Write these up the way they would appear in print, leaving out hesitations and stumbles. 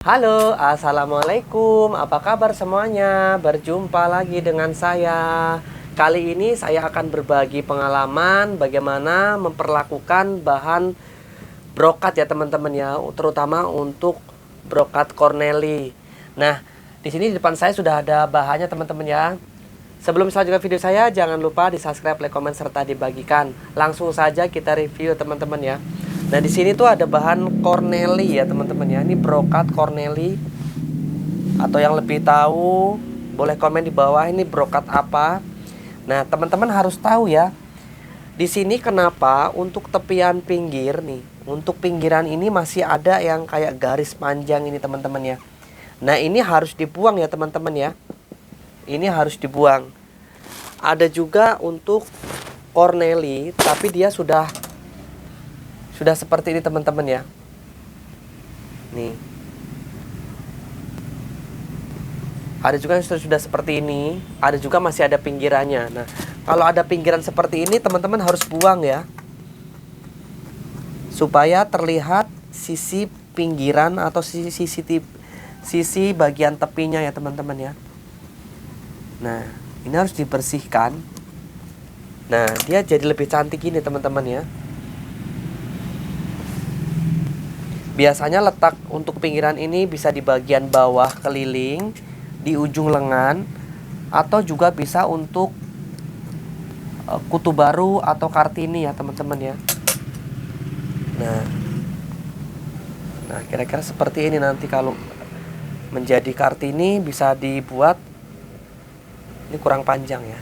Halo, assalamualaikum. Apa kabar semuanya? Berjumpa lagi dengan saya. Kali ini saya akan berbagi pengalaman bagaimana memperlakukan bahan brokat ya teman-teman ya, terutama untuk brokat corneli. Nah, di sini di depan saya sudah ada bahannya teman-teman ya. Sebelum selanjutnya video saya, jangan lupa di subscribe, like, komen, serta dibagikan. Langsung saja kita review teman-teman ya. Nah di sini tuh ada bahan corneli ya teman-teman ya. Ini brokat corneli, atau yang lebih tahu boleh komen di bawah ini brokat apa. Nah teman-teman harus tahu ya. Di sini kenapa untuk tepian pinggir nih, untuk pinggiran ini masih ada yang kayak garis panjang ini teman-teman ya. Nah ini harus dibuang ya teman-teman ya. Ini harus dibuang. Ada juga untuk corneli, tapi dia sudah seperti ini teman-teman ya. Nih. Ada juga yang sudah seperti ini, ada juga masih ada pinggirannya. Nah, kalau ada pinggiran seperti ini teman-teman harus buang ya. Supaya terlihat sisi pinggiran atau sisi bagian tepinya ya teman-teman ya. Nah, ini harus dibersihkan. Nah, dia jadi lebih cantik ini teman-teman ya. Biasanya letak untuk pinggiran ini bisa di bagian bawah keliling, di ujung lengan, atau juga bisa untuk kutu baru atau kartini ya teman-teman ya. Nah kira-kira seperti ini nanti kalau menjadi kartini bisa dibuat. Ini kurang panjang ya.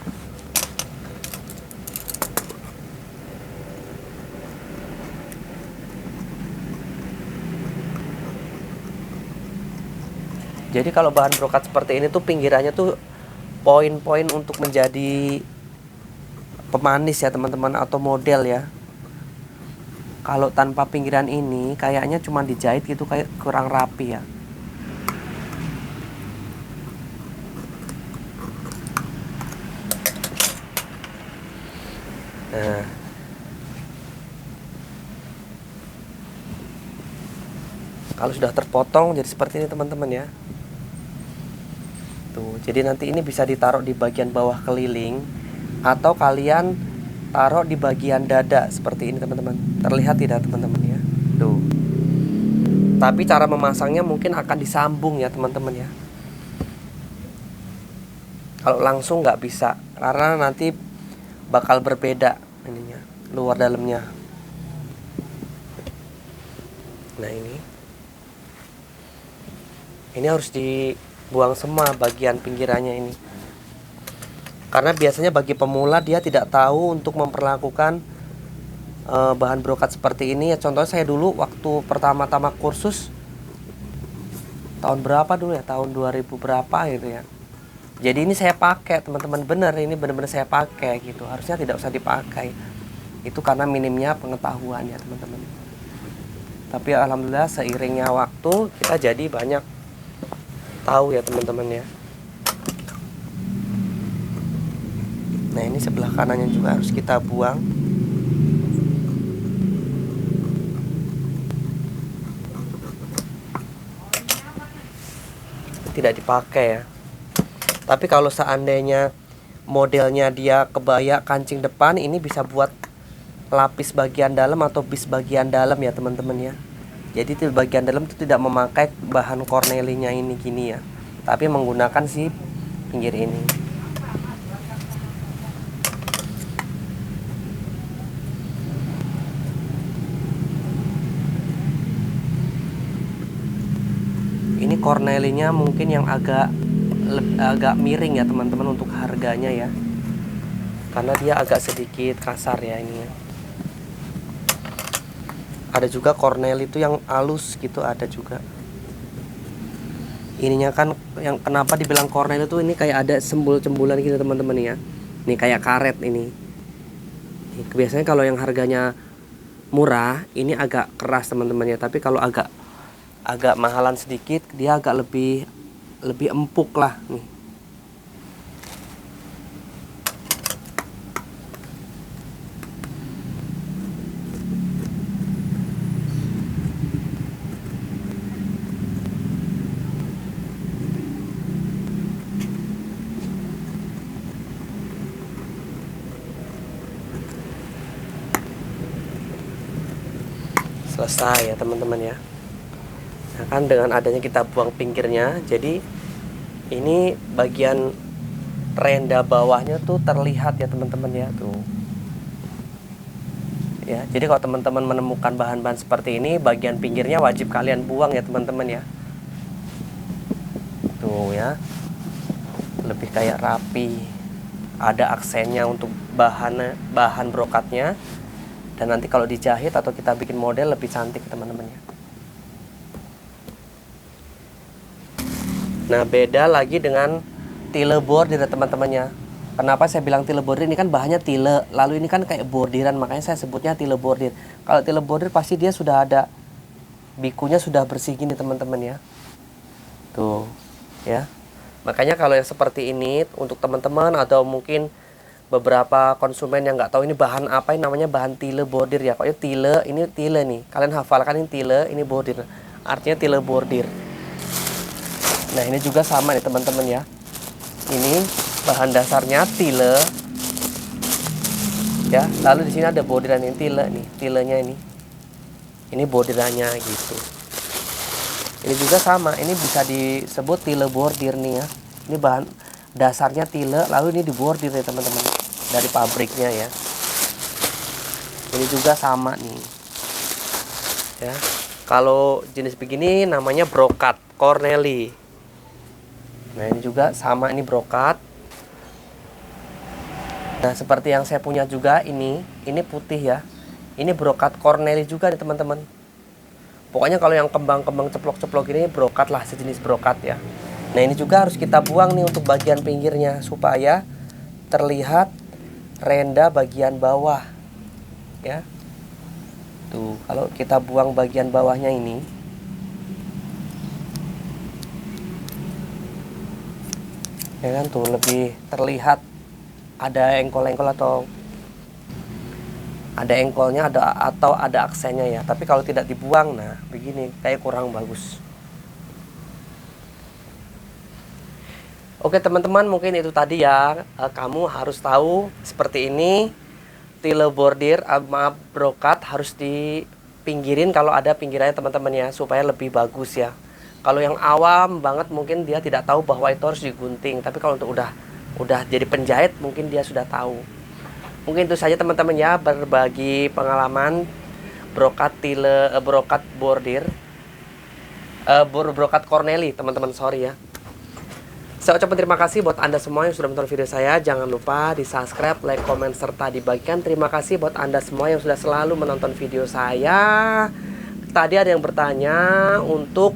Jadi kalau bahan brokat seperti ini tuh pinggirannya tuh poin-poin untuk menjadi pemanis ya teman-teman, atau model ya. Kalau tanpa pinggiran ini kayaknya cuma dijahit gitu, kayak kurang rapi ya. Nah, kalau sudah terpotong jadi seperti ini teman-teman ya. Tuh, jadi nanti ini bisa ditaruh di bagian bawah keliling, atau kalian taruh di bagian dada seperti ini teman-teman. Terlihat tidak teman-teman ya? Tuh. Tapi cara memasangnya mungkin akan disambung ya teman-teman ya. Kalau langsung nggak bisa, karena nanti bakal berbeda ininya, luar dalamnya. Nah ini harus dibuang semua bagian pinggirannya ini. Karena biasanya bagi pemula dia tidak tahu untuk memperlakukan bahan brokat seperti ini ya. Contohnya saya dulu waktu pertama-tama kursus tahun berapa dulu ya, tahun 2000 berapa gitu ya. Jadi ini saya pakai teman-teman, bener ini bener-bener saya pakai gitu. Harusnya tidak usah dipakai. Itu karena minimnya pengetahuan ya teman-teman. Tapi alhamdulillah seiringnya waktu kita jadi banyak tahu ya teman-teman ya. Nah ini sebelah kanannya juga harus kita buang. Tidak dipakai ya. Tapi kalau seandainya modelnya dia kebaya kancing depan, ini bisa buat lapis bagian dalam atau bis bagian dalam ya teman-teman ya. Jadi di bagian dalam itu tidak memakai bahan cornelinya ini gini ya, tapi menggunakan si pinggir ini. Ini cornelinya mungkin yang agak miring ya teman-teman untuk harganya ya, karena dia agak sedikit kasar ya ini ya. Ada juga corneli itu yang halus gitu, ada juga. Ininya kan yang kenapa dibilang corneli itu, ini kayak ada sembul-cembulan gitu teman-teman ya. Ini kayak karet ini. Biasanya kalau yang harganya murah ini agak keras teman-teman ya, tapi kalau agak mahalan sedikit dia agak lebih empuk lah nih. selesai ya teman-teman ya. Nah kan dengan adanya kita buang pinggirnya, jadi ini bagian renda bawahnya tuh terlihat ya teman-teman ya tuh. Ya, jadi kalau teman-teman menemukan bahan-bahan seperti ini, bagian pinggirnya wajib kalian buang ya teman-teman ya. Tuh ya. Lebih kayak rapi. Ada aksennya untuk bahan brokatnya. Dan nanti kalau dijahit atau kita bikin model lebih cantik teman-teman ya. Nah, beda lagi dengan tile bordir ya teman-temannya. Kenapa saya bilang tile bordir? Ini kan bahannya tile, lalu ini kan kayak bordiran, makanya saya sebutnya tile bordir. Kalau tile bordir pasti dia sudah ada bikunya, sudah bersih gini teman-teman ya. Tuh, ya. Makanya kalau yang seperti ini untuk teman-teman atau mungkin beberapa konsumen yang nggak tahu ini bahan apa, ini namanya bahan tile bordir ya. Pokoknya tile, ini tile nih. Kalian hafalkan ini tile, ini bordir. Artinya tile bordir. Nah, ini juga sama nih teman-teman ya. Ini bahan dasarnya tile ya, lalu di sini ada bordiran ini tile nih, tilenya ini bordirannya gitu. Ini juga sama, ini bisa disebut tile bordir nih ya. Ini bahan dasarnya tile, lalu ini dibordir ya teman-teman dari pabriknya ya. Ini juga sama nih ya. Kalau jenis begini namanya brokat Corneli. Nah ini juga sama, ini brokat. Nah seperti yang saya punya juga ini putih ya. Ini brokat Corneli juga nih teman-teman. Pokoknya kalau yang kembang-kembang ceplok-ceplok ini brokat lah, sejenis brokat ya. Nah ini juga harus kita buang nih untuk bagian pinggirnya supaya terlihat renda bagian bawah ya. Tuh kalau kita buang bagian bawahnya ini, ya kan tuh lebih terlihat ada engkol-engkol atau ada engkolnya, atau ada aksennya ya. Tapi kalau tidak dibuang, nah begini kayak kurang bagus. Oke teman-teman, mungkin itu tadi ya. Kamu harus tahu seperti ini. Tile bordir, maaf brokat harus dipinggirin kalau ada pinggirannya teman-teman ya, supaya lebih bagus ya. Kalau yang awam banget mungkin dia tidak tahu bahwa itu harus digunting. Tapi kalau untuk udah jadi penjahit mungkin dia sudah tahu. Mungkin itu saja teman-teman ya, berbagi pengalaman brokat brokat bordir, brokat Corneli teman-teman, sorry ya. Saya ucapkan terima kasih buat Anda semua yang sudah menonton video saya. Jangan lupa di subscribe, like, komen, serta dibagikan. Terima kasih buat Anda semua yang sudah selalu menonton video saya. Tadi ada yang bertanya untuk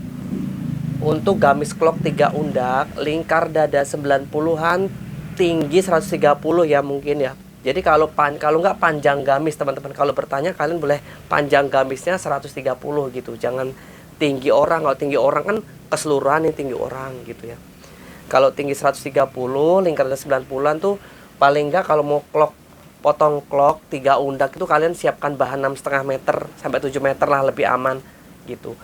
gamis clock 3 undak, lingkar dada 90-an, tinggi 130 ya mungkin ya. Jadi kalau nggak panjang gamis teman-teman, kalau bertanya kalian boleh panjang gamisnya 130 gitu. Jangan tinggi orang. Kalau tinggi orang kan keseluruhan ini tinggi orang gitu ya. Kalau tinggi 130, lingkar dada 90-an tuh paling nggak kalau mau potong clock 3 undak itu kalian siapkan bahan 6,5 meter sampai 7 meter lah, lebih aman gitu.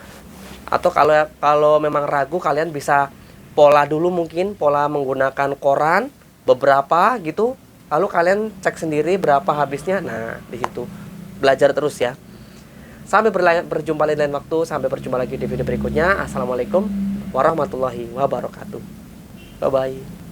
Atau kalau memang ragu, kalian bisa pola dulu, mungkin pola menggunakan koran beberapa gitu. Lalu kalian cek sendiri berapa habisnya. Nah, di situ belajar terus ya. Sampai berjumpa di lain waktu. Sampai berjumpa lagi di video berikutnya. Assalamualaikum warahmatullahi wabarakatuh. Bye bye.